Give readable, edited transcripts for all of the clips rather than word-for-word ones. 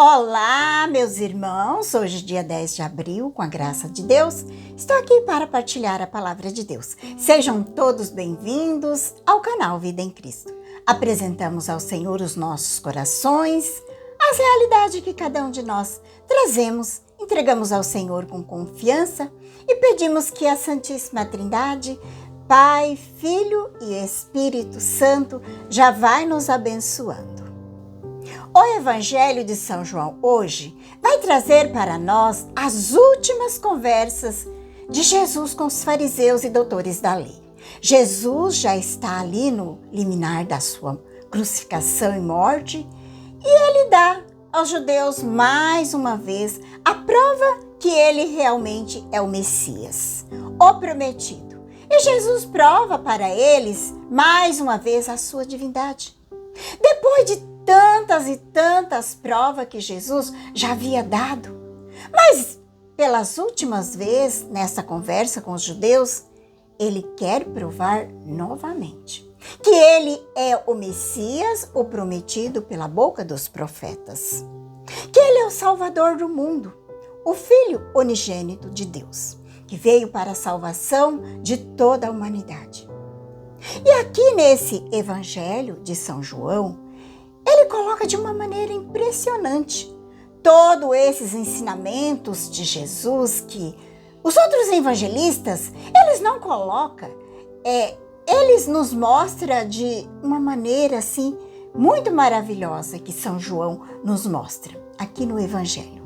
Olá, meus irmãos! Hoje, dia 10 de abril, com a graça de Deus, estou aqui para partilhar a palavra de Deus. Sejam todos bem-vindos ao canal Vida em Cristo. Apresentamos ao Senhor os nossos corações, as realidades que cada um de nós trazemos, entregamos ao Senhor com confiança e pedimos que a Santíssima Trindade, Pai, Filho e Espírito Santo, já vai nos abençoando. O Evangelho de São João hoje vai trazer para nós as últimas conversas de Jesus com os fariseus e doutores da lei. Jesus já está ali no liminar da sua crucificação e morte e ele dá aos judeus mais uma vez a prova que ele realmente é o Messias, o prometido. E Jesus prova para eles mais uma vez a sua divindade. Depois de tantas e tantas provas que Jesus já havia dado. Mas, pelas últimas vezes, nessa conversa com os judeus, ele quer provar novamente que ele é o Messias, o prometido pela boca dos profetas. Que ele é o Salvador do mundo, o Filho unigênito de Deus, que veio para a salvação de toda a humanidade. E aqui nesse Evangelho de São João, ele coloca de uma maneira impressionante todos esses ensinamentos de Jesus que os outros evangelistas, eles não colocam, eles nos mostram de uma maneira assim muito maravilhosa que São João nos mostra aqui no Evangelho.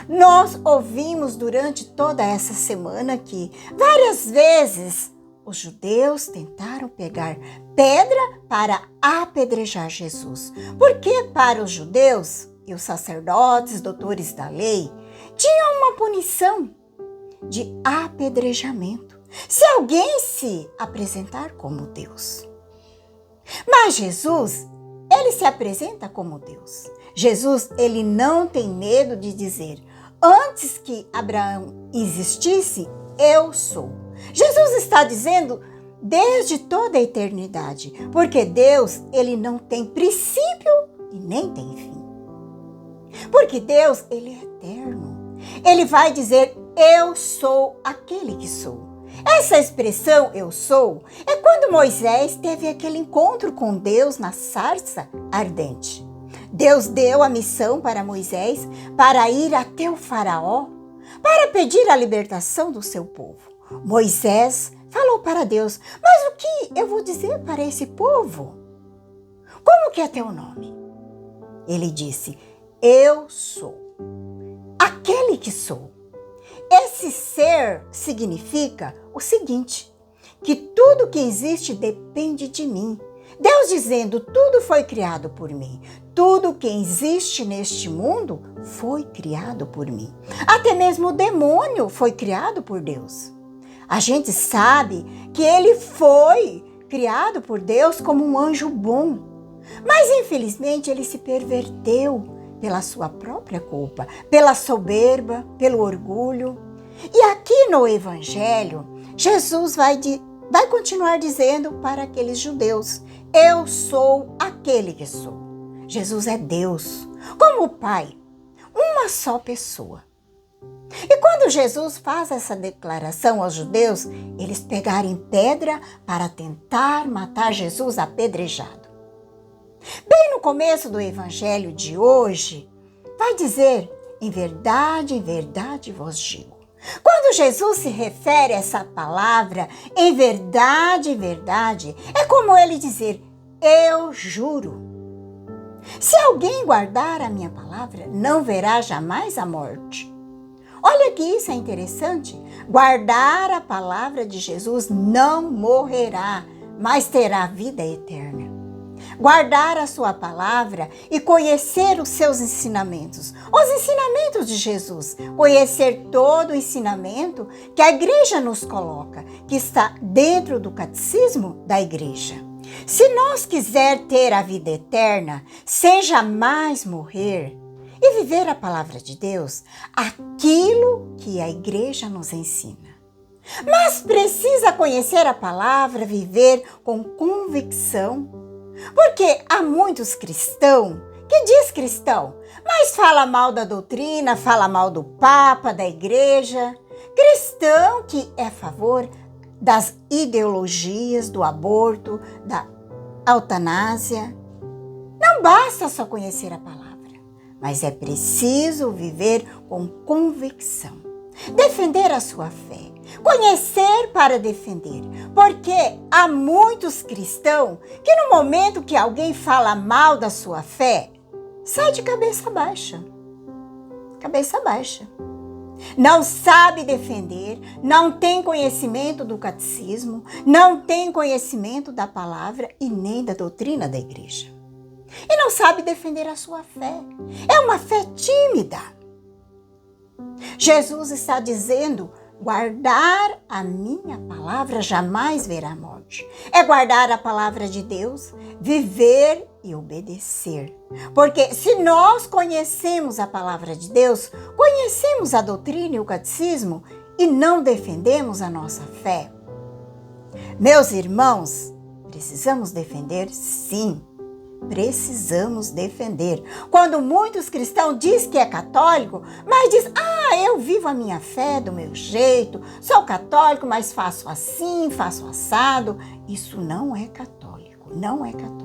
Nós ouvimos durante toda essa semana que várias vezes os judeus tentaram pegar pedra para apedrejar Jesus, porque para os judeus e os sacerdotes, doutores da lei, tinham uma punição de apedrejamento se alguém se apresentar como Deus. Mas Jesus, ele se apresenta como Deus. Jesus, ele não tem medo de dizer, antes que Abraão existisse, eu sou. Jesus está dizendo desde toda a eternidade, porque Deus, ele não tem princípio e nem tem fim. Porque Deus, ele é eterno. Ele vai dizer, eu sou aquele que sou. Essa expressão, eu sou, é quando Moisés teve aquele encontro com Deus na sarça ardente. Deus deu a missão para Moisés para ir até o faraó, para pedir a libertação do seu povo. Moisés falou para Deus, mas o que eu vou dizer para esse povo? Como que é teu nome? Ele disse, eu sou, aquele que sou. Esse ser significa o seguinte, que tudo que existe depende de mim. Deus dizendo, tudo foi criado por mim. Tudo que existe neste mundo foi criado por mim. Até mesmo o demônio foi criado por Deus. A gente sabe que ele foi criado por Deus como um anjo bom, mas infelizmente ele se perverteu pela sua própria culpa, pela soberba, pelo orgulho. E aqui no Evangelho, Jesus vai continuar dizendo para aqueles judeus, eu sou aquele que sou. Jesus é Deus, como o Pai, uma só pessoa. E quando Jesus faz essa declaração aos judeus, eles pegarem pedra para tentar matar Jesus apedrejado. Bem no começo do Evangelho de hoje, vai dizer, em verdade vos digo. Quando Jesus se refere a essa palavra, em verdade, é como ele dizer, eu juro. Se alguém guardar a minha palavra, não verá jamais a morte. Olha que isso é interessante. Guardar a palavra de Jesus não morrerá, mas terá vida eterna. Guardar a sua palavra e conhecer os seus ensinamentos, os ensinamentos de Jesus, conhecer todo o ensinamento que a igreja nos coloca, que está dentro do catecismo da igreja. Se nós quiser ter a vida eterna, sem jamais morrer, e viver a palavra de Deus, aquilo que a igreja nos ensina. Mas precisa conhecer a palavra, viver com convicção, porque há muitos cristãos que diz cristão, mas fala mal da doutrina, fala mal do Papa, da igreja. Cristão que é a favor das ideologias, do aborto, da eutanásia. Não basta só conhecer a palavra, mas é preciso viver com convicção. Defender a sua fé. Conhecer para defender. Porque há muitos cristãos que no momento que alguém fala mal da sua fé, sai de cabeça baixa. Cabeça baixa. Não sabe defender, não tem conhecimento do catecismo, não tem conhecimento da palavra e nem da doutrina da igreja. E não sabe defender a sua fé. É uma fé tímida. Jesus está dizendo: guardar a minha palavra jamais verá morte. É guardar a palavra de Deus, viver e obedecer. Porque se nós conhecemos a palavra de Deus, conhecemos a doutrina e o catecismo e não defendemos a nossa fé, meus irmãos, precisamos defender sim. Precisamos defender. Quando muitos cristãos dizem que é católico, mas diz: eu vivo a minha fé do meu jeito, sou católico, mas faço assim, faço assado. Isso não é católico, não é católico.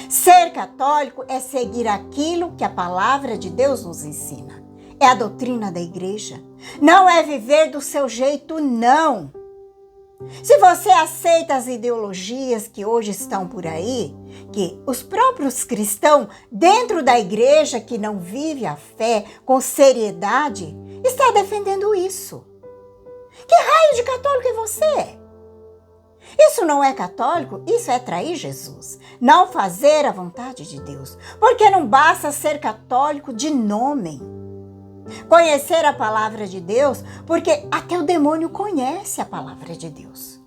Ser católico é seguir aquilo que a palavra de Deus nos ensina. É a doutrina da igreja. Não é viver do seu jeito, não. Se você aceita as ideologias que hoje estão por aí, que os próprios cristãos dentro da igreja que não vive a fé com seriedade, está defendendo isso. Que raio de católico é você? Isso não é católico, isso é trair Jesus. Não fazer a vontade de Deus. Porque não basta ser católico de nome. Conhecer a palavra de Deus, porque até o demônio conhece a palavra de Deus.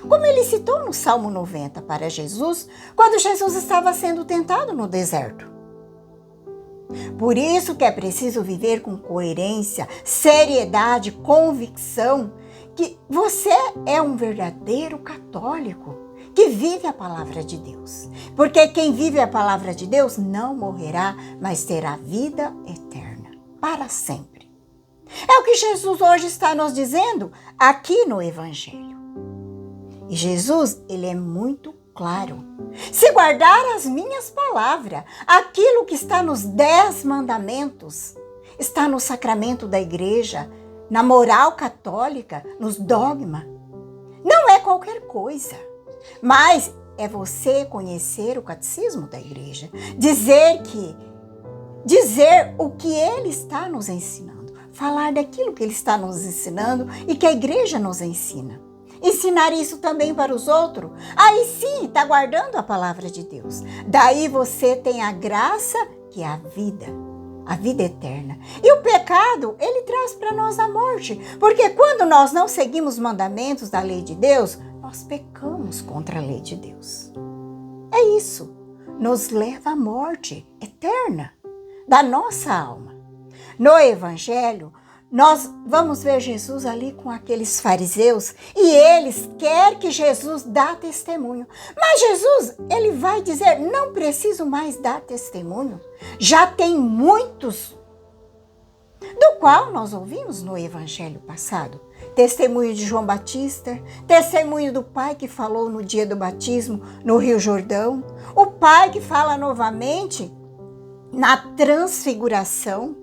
Como ele citou no Salmo 90 para Jesus, quando Jesus estava sendo tentado no deserto. Por isso que é preciso viver com coerência, seriedade, convicção, que você é um verdadeiro católico, que vive a palavra de Deus. Porque quem vive a palavra de Deus não morrerá, mas terá vida eterna. Para sempre. É o que Jesus hoje está nos dizendo aqui no Evangelho. E Jesus, ele é muito claro. Se guardar as minhas palavras, aquilo que está nos 10 mandamentos, está no sacramento da igreja, na moral católica, nos dogmas. Não é qualquer coisa, mas é você conhecer o catecismo da igreja, dizer o que ele está nos ensinando, falar daquilo que ele está nos ensinando e que a igreja nos ensina. Ensinar isso também para os outros. Aí sim, está guardando a palavra de Deus. Daí você tem a graça que é a vida eterna. E o pecado, ele traz para nós a morte. Porque quando nós não seguimos os mandamentos da lei de Deus, nós pecamos contra a lei de Deus. É isso. Nos leva à morte eterna da nossa alma. No Evangelho, nós vamos ver Jesus ali com aqueles fariseus e eles querem que Jesus dá testemunho. Mas Jesus, ele vai dizer, não preciso mais dar testemunho. Já tem muitos, do qual nós ouvimos no Evangelho passado. Testemunho de João Batista, testemunho do Pai que falou no dia do batismo no Rio Jordão, o Pai que fala novamente na transfiguração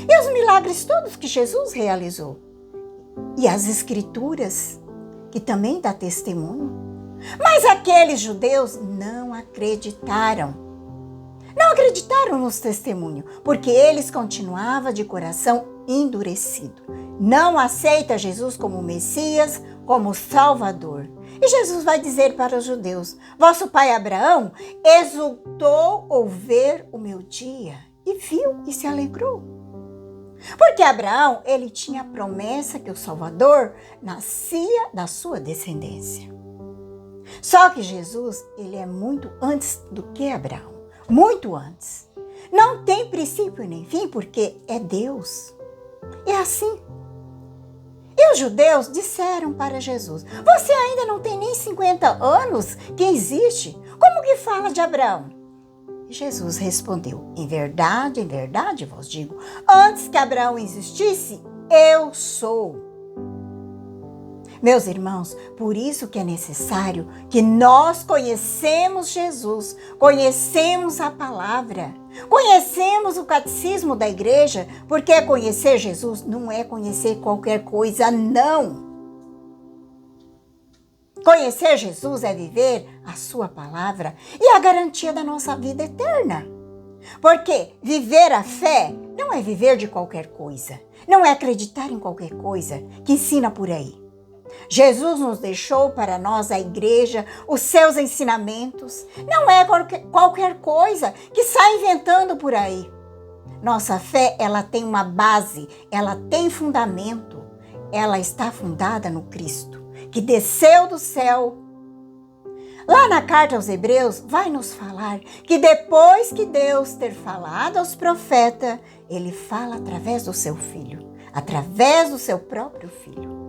e os milagres todos que Jesus realizou. E as escrituras, que também dá testemunho. Mas aqueles judeus não acreditaram. Não acreditaram nos testemunhos, porque eles continuavam de coração endurecido. Não aceita Jesus como Messias, como Salvador. E Jesus vai dizer para os judeus, vosso pai Abraão exultou ao ver o meu dia e viu e se alegrou. Porque Abraão, ele tinha a promessa que o Salvador nascia da sua descendência. Só que Jesus, ele é muito antes do que Abraão, muito antes. Não tem princípio nem fim, porque é Deus. É assim. E os judeus disseram para Jesus, você ainda não tem nem 50 anos que existe, como que fala de Abraão? Jesus respondeu: em verdade vos digo, antes que Abraão existisse, eu sou. Meus irmãos, por isso que é necessário que nós conhecemos Jesus, conhecemos a palavra, conhecemos o catecismo da igreja, porque conhecer Jesus não é conhecer qualquer coisa, não. Conhecer Jesus é viver a sua palavra e a garantia da nossa vida eterna. Porque viver a fé não é viver de qualquer coisa, não é acreditar em qualquer coisa que ensina por aí. Jesus nos deixou para nós, a igreja, os seus ensinamentos. Não é qualquer coisa que sai inventando por aí. Nossa fé, ela tem uma base, ela tem fundamento. Ela está fundada no Cristo, que desceu do céu. Lá na carta aos Hebreus, vai nos falar que depois que Deus ter falado aos profetas, ele fala através do seu Filho, através do seu próprio Filho.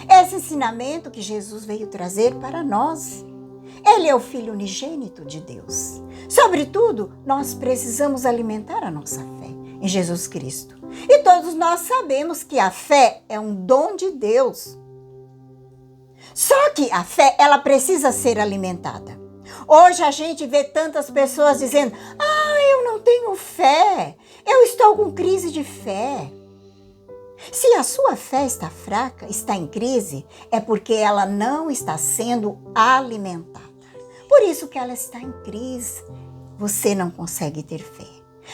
Esse ensinamento que Jesus veio trazer para nós. Ele é o Filho unigênito de Deus. Sobretudo, nós precisamos alimentar a nossa fé em Jesus Cristo. E todos nós sabemos que a fé é um dom de Deus. Só que a fé, ela precisa ser alimentada. Hoje a gente vê tantas pessoas dizendo: eu não tenho fé, eu estou com crise de fé. Se a sua fé está fraca, está em crise, é porque ela não está sendo alimentada. Por isso que ela está em crise. Você não consegue ter fé.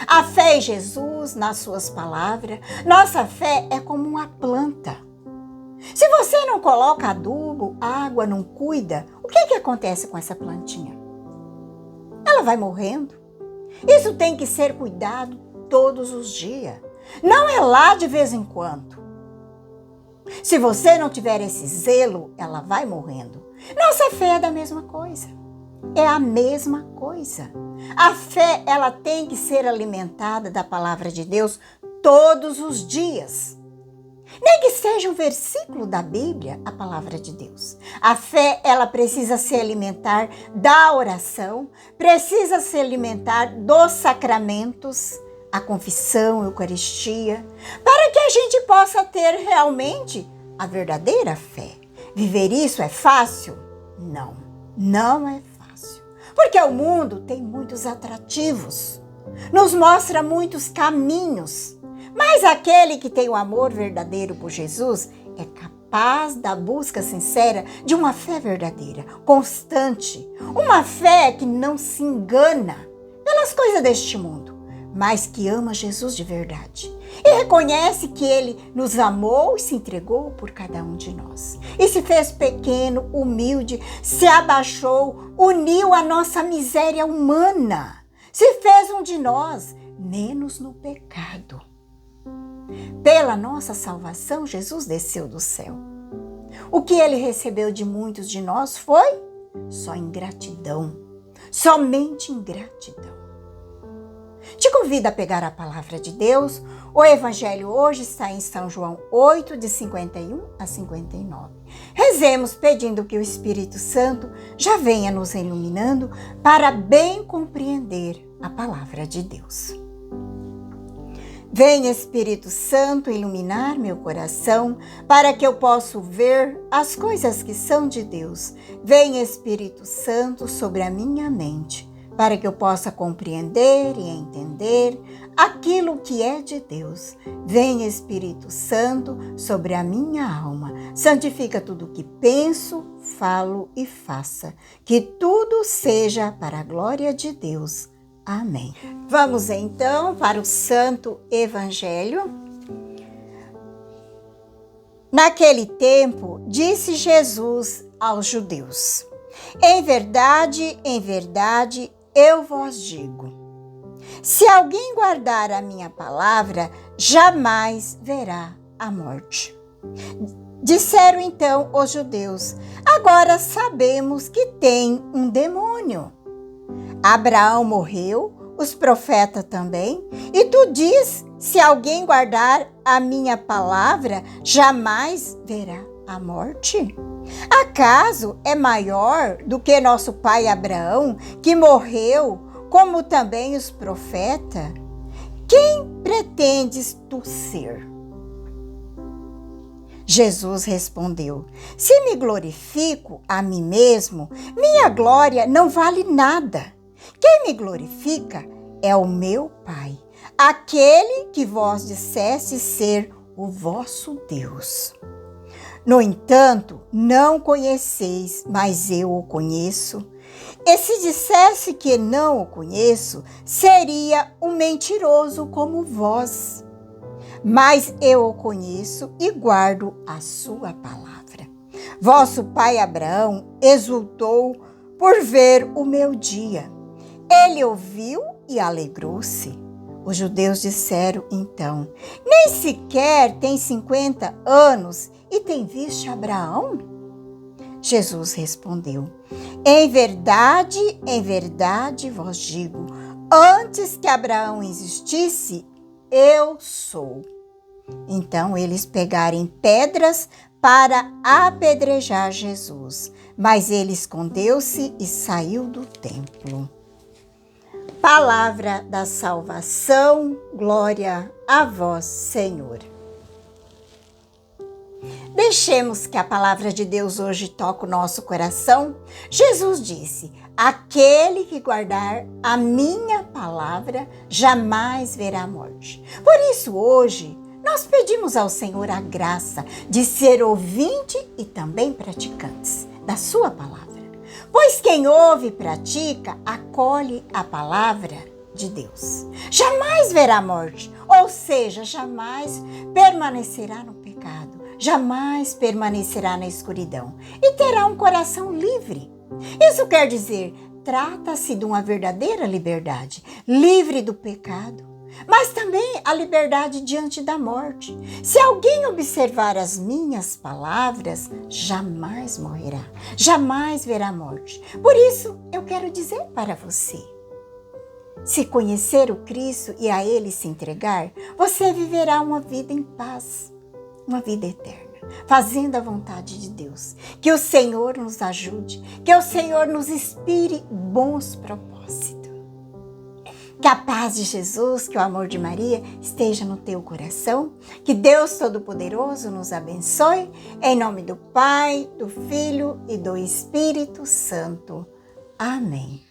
A fé em Jesus, nas suas palavras, nossa fé é como uma planta. Se você não coloca adubo, água, não cuida, o que acontece com essa plantinha? Ela vai morrendo. Isso tem que ser cuidado todos os dias. Não é lá de vez em quando. Se você não tiver esse zelo, ela vai morrendo. Nossa fé é da mesma coisa. É a mesma coisa. A fé, ela tem que ser alimentada da palavra de Deus todos os dias. Nem que seja um versículo da Bíblia, a palavra de Deus. A fé, ela precisa se alimentar da oração, precisa se alimentar dos sacramentos, a confissão, a Eucaristia, para que a gente possa ter realmente a verdadeira fé. Viver isso é fácil? Não, não é fácil. Porque o mundo tem muitos atrativos, nos mostra muitos caminhos, mas aquele que tem o amor verdadeiro por Jesus é capaz da busca sincera de uma fé verdadeira, constante, uma fé que não se engana pelas coisas deste mundo, mas que ama Jesus de verdade e reconhece que Ele nos amou e se entregou por cada um de nós. E se fez pequeno, humilde, se abaixou, uniu a nossa miséria humana, se fez um de nós, menos no pecado. Pela nossa salvação, Jesus desceu do céu. O que Ele recebeu de muitos de nós foi só ingratidão, somente ingratidão. Te convido a pegar a palavra de Deus. O evangelho hoje está em São João 8, de 51 a 59. Rezemos pedindo que o Espírito Santo já venha nos iluminando para bem compreender a palavra de Deus. Vem, Espírito Santo, iluminar meu coração para que eu possa ver as coisas que são de Deus. Vem, Espírito Santo, sobre a minha mente, para que eu possa compreender e entender aquilo que é de Deus. Vem, Espírito Santo, sobre a minha alma. Santifica tudo o que penso, falo e faça. Que tudo seja para a glória de Deus. Amém. Vamos então para o Santo Evangelho. Naquele tempo, disse Jesus aos judeus: em verdade, eu vos digo, se alguém guardar a minha palavra, jamais verá a morte. Disseram então os judeus: agora sabemos que tem um demônio. Abraão morreu, os profetas também, e tu diz, se alguém guardar a minha palavra, jamais verá a morte? Acaso é maior do que nosso pai Abraão, que morreu como também os profetas? Quem pretendes tu ser? Jesus respondeu: se me glorifico a mim mesmo, minha glória não vale nada. Quem me glorifica é o meu Pai, aquele que vós disseste ser o vosso Deus. No entanto, não conheceis, mas eu o conheço. E se dissesse que não o conheço, seria um mentiroso como vós. Mas eu o conheço e guardo a sua palavra. Vosso pai Abraão exultou por ver o meu dia. Ele ouviu e alegrou-se. Os judeus disseram então: nem sequer tem 50 anos e tem visto Abraão? Jesus respondeu: em verdade vos digo, antes que Abraão existisse, eu sou. Então eles pegaram pedras para apedrejar Jesus, mas ele escondeu-se e saiu do templo. Palavra da salvação, glória a vós, Senhor. Deixemos que a palavra de Deus hoje toque o nosso coração. Jesus disse: aquele que guardar a minha palavra jamais verá a morte. Por isso, hoje, nós pedimos ao Senhor a graça de ser ouvinte e também praticantes da sua palavra. Pois quem ouve e pratica, acolhe a palavra de Deus. Jamais verá a morte, ou seja, jamais permanecerá no pecado, jamais permanecerá na escuridão e terá um coração livre. Isso quer dizer, trata-se de uma verdadeira liberdade, livre do pecado, mas também a liberdade diante da morte. Se alguém observar as minhas palavras, jamais morrerá, jamais verá a morte. Por isso, eu quero dizer para você, se conhecer o Cristo e a Ele se entregar, você viverá uma vida em paz, uma vida eterna, fazendo a vontade de Deus. Que o Senhor nos ajude, que o Senhor nos inspire bons propósitos. Que a paz de Jesus, que o amor de Maria esteja no teu coração. Que Deus Todo-Poderoso nos abençoe. Em nome do Pai, do Filho e do Espírito Santo. Amém.